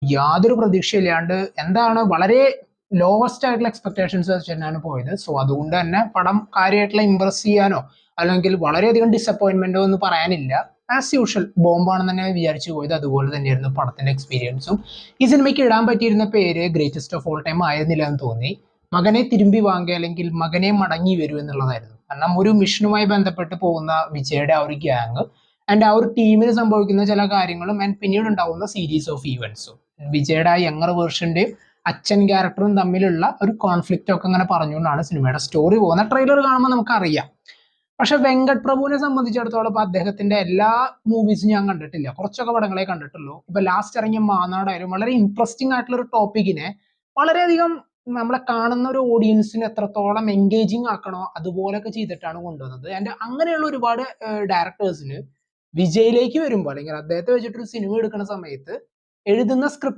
യാതൊരു പ്രതീക്ഷയില്ലാണ്ട് എന്താണ് വളരെ ലോവസ്റ്റ് ആയിട്ടുള്ള എക്സ്പെക്ടേഷൻസ് വെച്ചിട്ടാണ് പോയത്. സോ അതുകൊണ്ട് തന്നെ പടം കാര്യമായിട്ടുള്ള ഇമ്പ്രസ് ചെയ്യാനോ അല്ലെങ്കിൽ വളരെയധികം ഡിസപ്പോയിന്റ്മെന്റോ എന്ന് പറയാനില്ല. ആസ് യൂഷ്വൽ ബോംബാണെന്ന് തന്നെ വിചാരിച്ചു പോയത്. അതുപോലെ തന്നെയായിരുന്നു പടത്തിന്റെ എക്സ്പീരിയൻസും. ഈ സിനിമയ്ക്ക് ഇടാൻ പറ്റിയിരുന്ന പേര് ഗ്രേറ്റസ്റ്റ് ഓഫ് ഓൾ ടൈം ആയിരുന്നില്ല എന്ന് തോന്നി. മകനെ തിരുമ്പി വാങ്ങുക അല്ലെങ്കിൽ മകനെ മടങ്ങി വരൂ എന്നുള്ളതായിരുന്നു. കാരണം ഒരു മിഷനുമായി ബന്ധപ്പെട്ട് പോകുന്ന വിജയുടെ ആ ഒരു ഗ്യാങ് ആൻഡ് ആ ഒരു ടീമിന് സംഭവിക്കുന്ന ചില കാര്യങ്ങളും ആൻഡ് പിന്നീട് ഉണ്ടാവുന്ന സീരീസ് ഓഫ് ഈവൻസും വിജയുടെ ആ യങ്ങർ വേർഷന്റെയും അച്ഛൻ ക്യാരക്ടറും തമ്മിലുള്ള ഒരു കോൺഫ്ലിക്റ്റ് ഒക്കെ അങ്ങനെ പറഞ്ഞുകൊണ്ടാണ് സിനിമയുടെ സ്റ്റോറി പോകുന്ന. ട്രെയിലർ കാണുമ്പോൾ നമുക്കറിയാം. പക്ഷെ വെങ്കട് പ്രഭുവിനെ സംബന്ധിച്ചിടത്തോളം ഇപ്പൊ അദ്ദേഹത്തിന്റെ എല്ലാ മൂവീസും ഞാൻ കണ്ടിട്ടില്ല, കുറച്ചൊക്കെ പടങ്ങളെ കണ്ടിട്ടുള്ളൂ. ഇപ്പൊ ലാസ്റ്റ് ഇറങ്ങിയ മാനാടായാലും വളരെ ഇൻട്രസ്റ്റിംഗ് ആയിട്ടുള്ള ഒരു ടോപ്പിക്കിനെ വളരെയധികം നമ്മളെ കാണുന്ന ഒരു ഓഡിയൻസിന് എത്രത്തോളം എൻഗേജിങ് ആക്കണോ അതുപോലൊക്കെ ചെയ്തിട്ടാണ് കൊണ്ടുവന്നത്. ആൻഡ് അങ്ങനെയുള്ള ഒരുപാട് ഡയറക്ടേഴ്സിന് വിജയിലേക്ക് വരുമ്പോൾ അല്ലെങ്കിൽ അദ്ദേഹത്തെ വെച്ചിട്ടൊരു സിനിമ എടുക്കുന്ന സമയത്ത് എഴുതുന്ന സ്ക്രിപ്റ്റ്